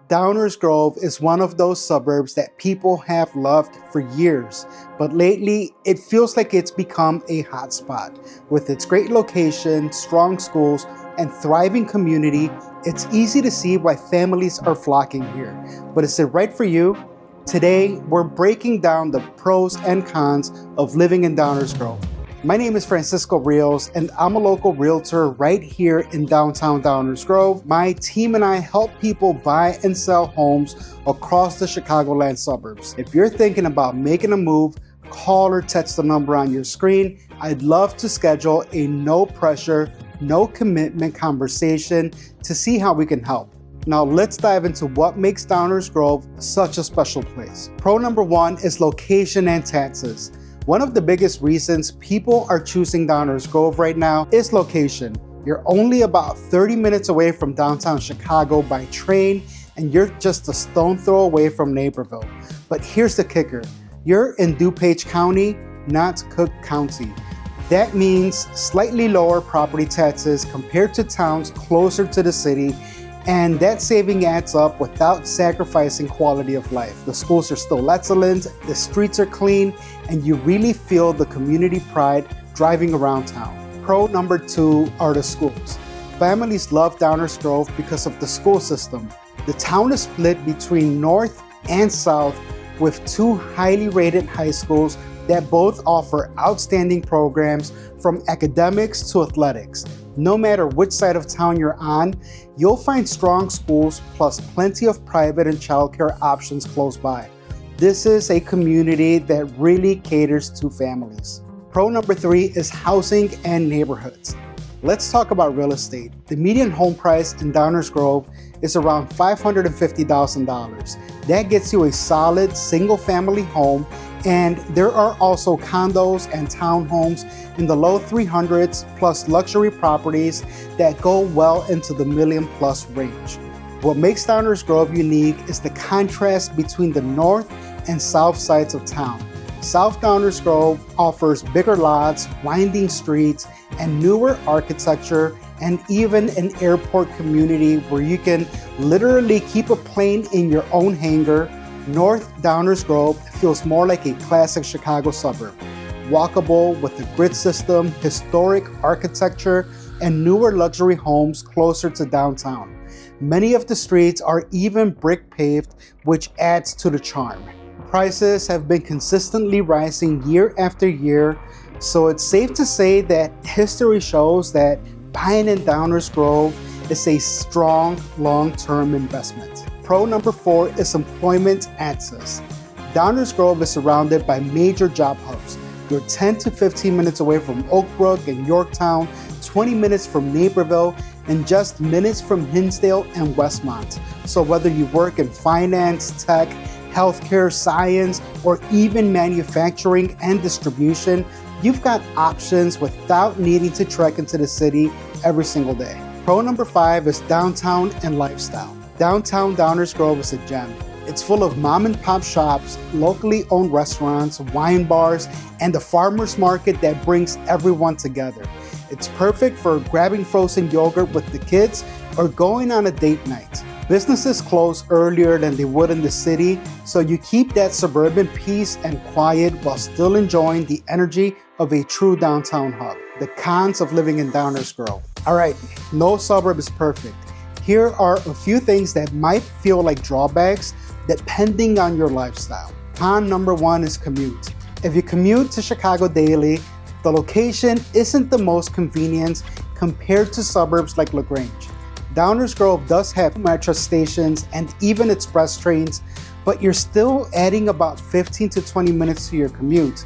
Downers Grove is one of those suburbs that people have loved for years, but lately it feels like it's become a hotspot. With its great location, strong schools, and thriving community, it's easy to see why families are flocking here. But is it right for you? Today, we're breaking down the pros and cons of living in Downers Grove. My name is Francisco Rios, and I'm a local realtor right here in downtown Downers Grove. My team and I help people buy and sell homes across the Chicagoland suburbs. If you're thinking about making a move, call or text the number on your screen. I'd love to schedule a no pressure, no commitment conversation to see how we can help. Now let's dive into what makes Downers Grove such a special place. Pro number one is location and taxes. One of the biggest reasons people are choosing Downers Grove right now is location. You're only about 30 minutes away from downtown Chicago by train, and you're just a stone throw away from Naperville. But here's the kicker. You're in DuPage County, not Cook County. That means slightly lower property taxes compared to towns closer to the city, and that saving adds up without sacrificing quality of life. The schools are still excellent, the streets are clean, and you really feel the community pride driving around town. Pro number two are the schools. Families love Downers Grove because of the school system. The town is split between north and south with two highly rated high schools that both offer outstanding programs from academics to athletics. No matter which side of town you're on, you'll find strong schools plus plenty of private and childcare options close by. This is a community that really caters to families. Pro number three is housing and neighborhoods. Let's talk about real estate. The median home price in Downers Grove is around $550,000. That gets you a solid single-family home, and there are also condos and townhomes in the low 300s plus luxury properties that go well into the million-plus range. What makes Downers Grove unique is the contrast between the north and south sides of town. South Downers Grove offers bigger lots, winding streets, and newer architecture, and even an airport community where you can literally keep a plane in your own hangar. North Downers Grove feels more like a classic Chicago suburb, walkable with a grid system, historic architecture, and newer luxury homes closer to downtown. Many of the streets are even brick paved, which adds to the charm. Prices have been consistently rising year after year, so it's safe to say that history shows that buying in Downers Grove is a strong long-term investment. Pro number four is employment access. Downers Grove is surrounded by major job hubs. You're 10 to 15 minutes away from Oak Brook and Yorktown, 20 minutes from Naperville, and just minutes from Hinsdale and Westmont. So whether you work in finance, tech, healthcare, science, or even manufacturing and distribution, you've got options without needing to trek into the city every single day. Pro number five is downtown and lifestyle. Downtown Downers Grove is a gem. It's full of mom and pop shops, locally owned restaurants, wine bars, and a farmer's market that brings everyone together. It's perfect for grabbing frozen yogurt with the kids or going on a date night. Businesses close earlier than they would in the city, so you keep that suburban peace and quiet while still enjoying the energy of a true downtown hub. The cons of living in Downers Grove. All right, no suburb is perfect. Here are a few things that might feel like drawbacks depending on your lifestyle. Con number one is commute. If you commute to Chicago daily, the location isn't the most convenient compared to suburbs like Grange. Downers Grove does have metro stations and even express trains, but you're still adding about 15 to 20 minutes to your commute.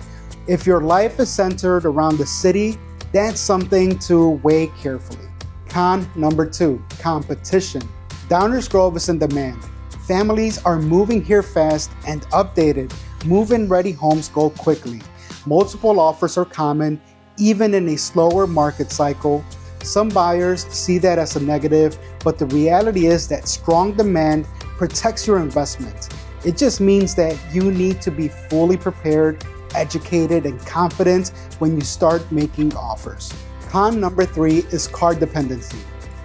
If your life is centered around the city, that's something to weigh carefully. Con number two, competition. Downers Grove is in demand. Families are moving here fast and updated. Move-in ready homes go quickly. Multiple offers are common, even in a slower market cycle. Some buyers see that as a negative, but the reality is that strong demand protects your investment. It just means that you need to be fully prepared, educated, and confident when you start making offers. Con number three is car dependency.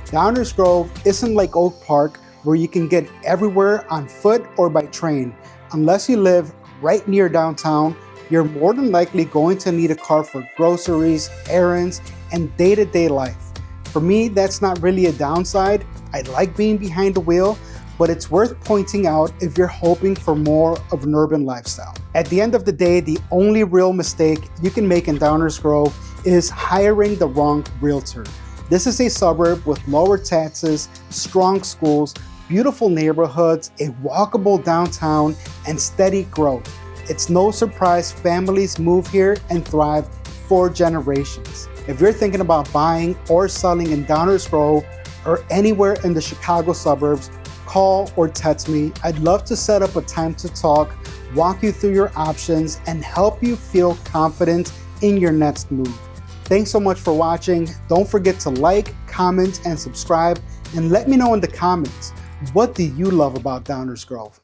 Downers Grove isn't like Oak Park, where you can get everywhere on foot or by train. Unless you live right near downtown, you're more than likely going to need a car for groceries, errands, and day-to-day life. For me, that's not really a downside. I like being behind the wheel, but it's worth pointing out if you're hoping for more of an urban lifestyle. At the end of the day, the only real mistake you can make in Downers Grove is hiring the wrong realtor. This is a suburb with lower taxes, strong schools, beautiful neighborhoods, a walkable downtown, and steady growth. It's no surprise families move here and thrive for generations. If you're thinking about buying or selling in Downers Grove or anywhere in the Chicago suburbs, call or text me. I'd love to set up a time to talk, walk you through your options, and help you feel confident in your next move. Thanks so much for watching. Don't forget to like, comment, and subscribe, and let me know in the comments, what do you love about Downers Grove?